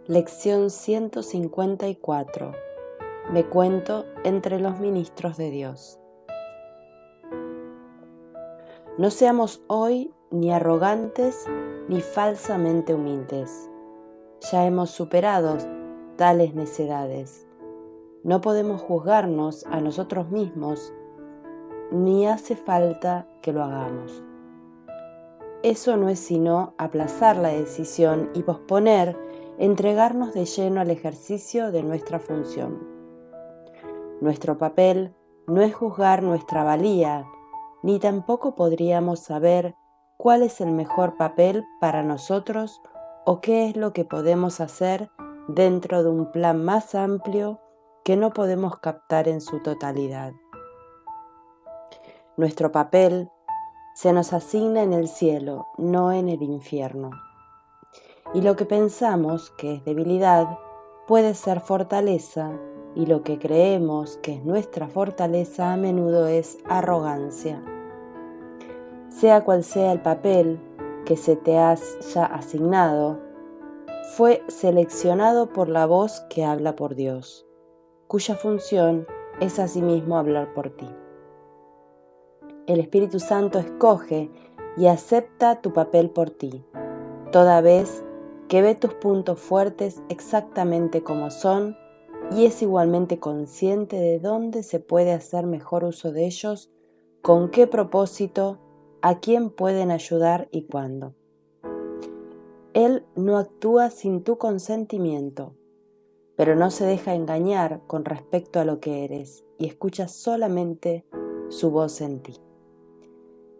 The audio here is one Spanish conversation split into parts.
Lección 154. Me cuento entre los ministros de Dios. No seamos hoy ni arrogantes ni falsamente humildes. Ya hemos superado tales necedades. No podemos juzgarnos a nosotros mismos, ni hace falta que lo hagamos. Eso no es sino aplazar la decisión y posponer entregarnos de lleno al ejercicio de nuestra función. Nuestro papel no es juzgar nuestra valía, ni tampoco podríamos saber cuál es el mejor papel para nosotros o qué es lo que podemos hacer dentro de un plan más amplio que no podemos captar en su totalidad. Nuestro papel se nos asigna en el cielo, no en el infierno. Y lo que pensamos que es debilidad puede ser fortaleza, y lo que creemos que es nuestra fortaleza a menudo es arrogancia. Sea cual sea el papel que se te haya asignado, fue seleccionado por la voz que habla por Dios, cuya función es asimismo hablar por ti. El Espíritu Santo escoge y acepta tu papel por ti, toda vez que ve tus puntos fuertes exactamente como son y es igualmente consciente de dónde se puede hacer mejor uso de ellos, con qué propósito, a quién pueden ayudar y cuándo. Él no actúa sin tu consentimiento, pero no se deja engañar con respecto a lo que eres y escucha solamente su voz en ti.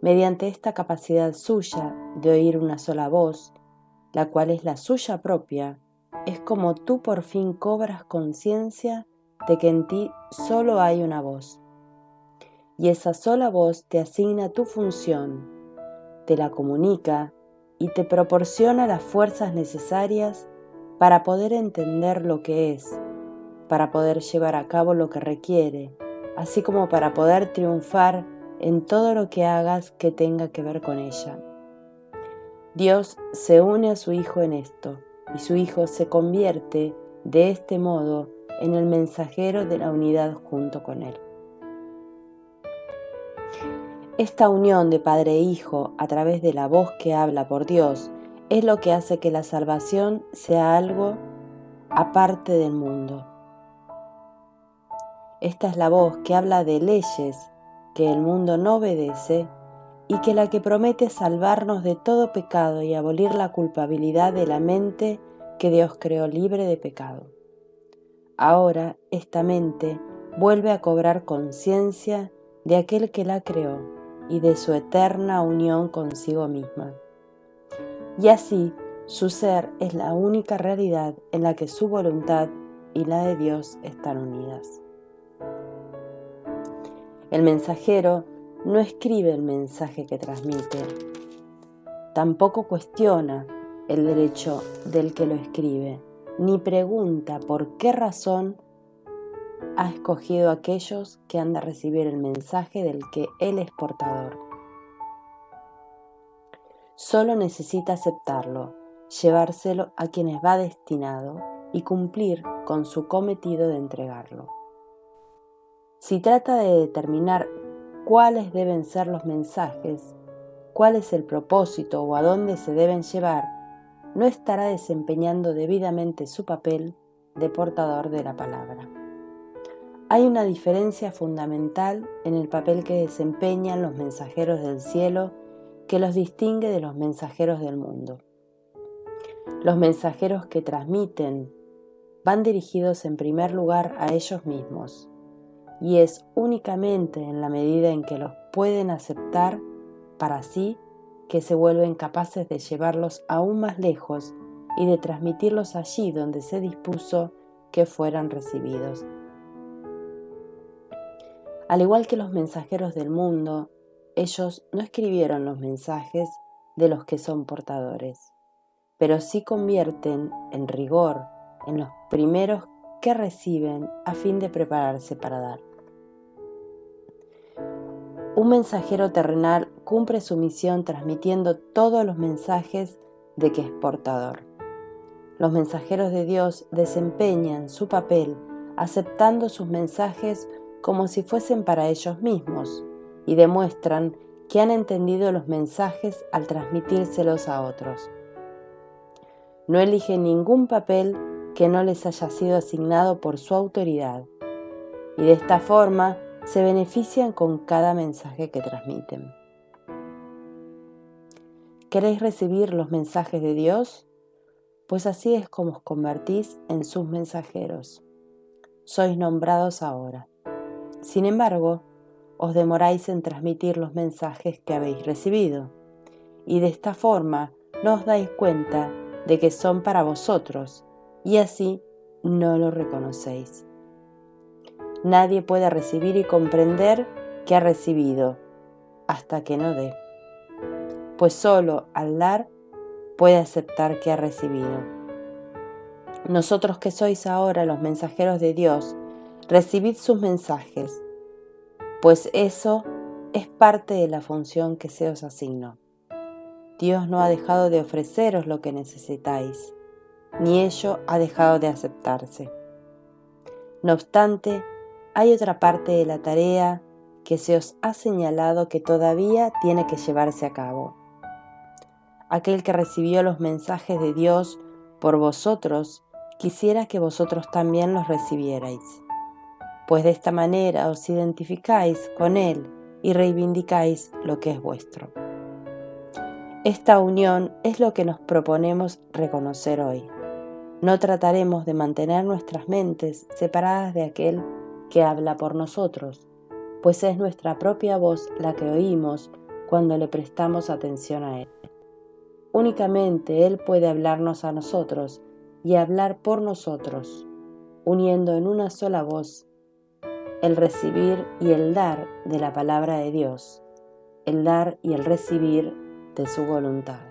Mediante esta capacidad suya de oír una sola voz, la cual es la suya propia, es como tú por fin cobras conciencia de que en ti solo hay una voz. Y esa sola voz te asigna tu función, te la comunica y te proporciona las fuerzas necesarias para poder entender lo que es, para poder llevar a cabo lo que requiere, así como para poder triunfar en todo lo que hagas que tenga que ver con ella. Dios se une a su Hijo en esto, y su Hijo se convierte de este modo en el mensajero de la unidad junto con Él. Esta unión de Padre e Hijo a través de la voz que habla por Dios es lo que hace que la salvación sea algo aparte del mundo. Esta es la voz que habla de leyes que el mundo no obedece y que la que promete salvarnos de todo pecado y abolir la culpabilidad de la mente que Dios creó libre de pecado. Ahora esta mente vuelve a cobrar conciencia de aquel que la creó y de su eterna unión consigo misma. Y así su ser es la única realidad en la que su voluntad y la de Dios están unidas. El mensajero no escribe el mensaje que transmite, tampoco cuestiona el derecho del que lo escribe, ni pregunta por qué razón ha escogido a aquellos que han de recibir el mensaje del que él es portador. Solo necesita aceptarlo, llevárselo a quienes va destinado y cumplir con su cometido de entregarlo. Si trata de determinar cuáles deben ser los mensajes, cuál es el propósito o a dónde se deben llevar, no estará desempeñando debidamente su papel de portador de la palabra. Hay una diferencia fundamental en el papel que desempeñan los mensajeros del cielo que los distingue de los mensajeros del mundo. Los mensajeros que transmiten van dirigidos en primer lugar a ellos mismos, y es únicamente en la medida en que los pueden aceptar para sí que se vuelven capaces de llevarlos aún más lejos y de transmitirlos allí donde se dispuso que fueran recibidos. Al igual que los mensajeros del mundo, ellos no escribieron los mensajes de los que son portadores, pero sí convierten en rigor en los primeros que reciben a fin de prepararse para dar. Un mensajero terrenal cumple su misión transmitiendo todos los mensajes de que es portador. Los mensajeros de Dios desempeñan su papel aceptando sus mensajes como si fuesen para ellos mismos y demuestran que han entendido los mensajes al transmitírselos a otros. No eligen ningún papel que no les haya sido asignado por su autoridad y de esta forma se benefician con cada mensaje que transmiten. ¿Queréis recibir los mensajes de Dios? Pues así es como os convertís en sus mensajeros. Sois nombrados ahora. Sin embargo, os demoráis en transmitir los mensajes que habéis recibido, y de esta forma no os dais cuenta de que son para vosotros, y así no lo reconocéis. Nadie puede recibir y comprender que ha recibido hasta que no dé, pues solo al dar puede aceptar que ha recibido. Nosotros que sois ahora los mensajeros de Dios, recibid sus mensajes, pues eso es parte de la función que se os asignó. Dios no ha dejado de ofreceros lo que necesitáis, ni ello ha dejado de aceptarse. No obstante, hay otra parte de la tarea que se os ha señalado que todavía tiene que llevarse a cabo. Aquel que recibió los mensajes de Dios por vosotros, quisiera que vosotros también los recibierais, pues de esta manera os identificáis con Él y reivindicáis lo que es vuestro. Esta unión es lo que nos proponemos reconocer hoy. No trataremos de mantener nuestras mentes separadas de aquel que habla por nosotros, pues es nuestra propia voz la que oímos cuando le prestamos atención a Él. Únicamente Él puede hablarnos a nosotros y hablar por nosotros, uniendo en una sola voz el recibir y el dar de la palabra de Dios, el dar y el recibir de su voluntad.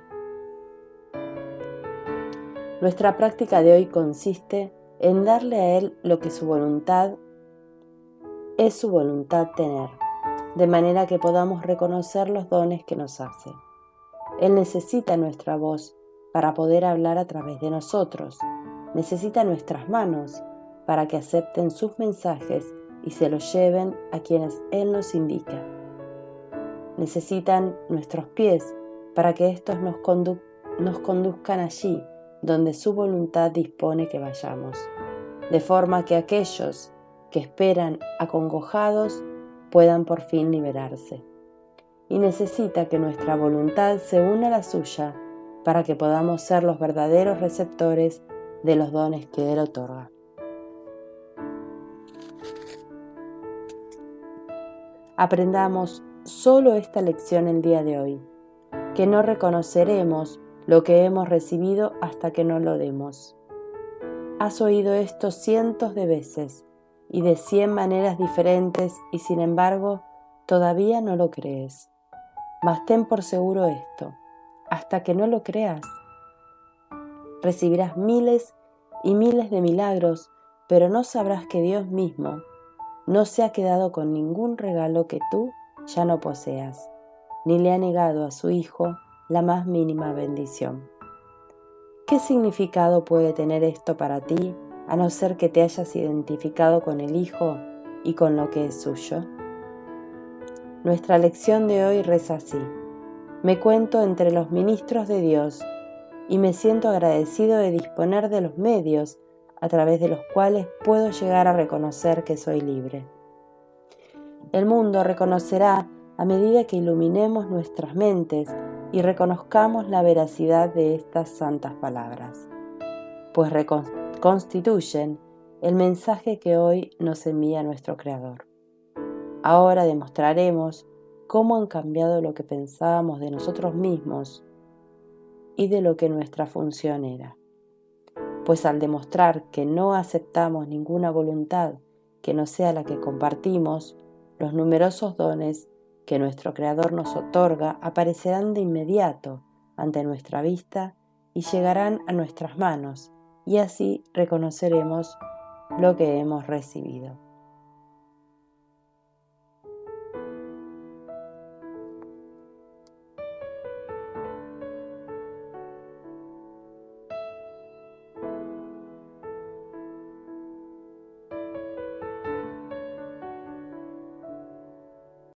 Nuestra práctica de hoy consiste en darle a Él lo que su voluntad es su voluntad tener, de manera que podamos reconocer los dones que nos hace. Él necesita nuestra voz para poder hablar a través de nosotros. Necesita nuestras manos para que acepten sus mensajes y se los lleven a quienes Él nos indica. Necesitan nuestros pies para que éstos nos conduzcan allí donde su voluntad dispone que vayamos, de forma que aquellos que esperan acongojados puedan por fin liberarse. Y necesita que nuestra voluntad se una a la suya para que podamos ser los verdaderos receptores de los dones que Él otorga. Aprendamos solo esta lección el día de hoy, que no reconoceremos lo que hemos recibido hasta que no lo demos. Has oído esto cientos de veces y de 100 maneras diferentes y sin embargo todavía no lo crees. Mas ten por seguro esto, hasta que no lo creas, recibirás miles y miles de milagros, pero no sabrás que Dios mismo no se ha quedado con ningún regalo que tú ya no poseas, ni le ha negado a su Hijo la más mínima bendición. ¿Qué significado puede tener esto para ti, a no ser que te hayas identificado con el Hijo y con lo que es suyo? Nuestra lección de hoy reza así: me cuento entre los ministros de Dios y me siento agradecido de disponer de los medios a través de los cuales puedo llegar a reconocer que soy libre. El mundo reconocerá a medida que iluminemos nuestras mentes y reconozcamos la veracidad de estas santas palabras, pues constituyen el mensaje que hoy nos envía nuestro Creador. Ahora demostraremos cómo han cambiado lo que pensábamos de nosotros mismos y de lo que nuestra función era. Pues al demostrar que no aceptamos ninguna voluntad que no sea la que compartimos, los numerosos dones que nuestro Creador nos otorga aparecerán de inmediato ante nuestra vista y llegarán a nuestras manos, y así reconoceremos lo que hemos recibido.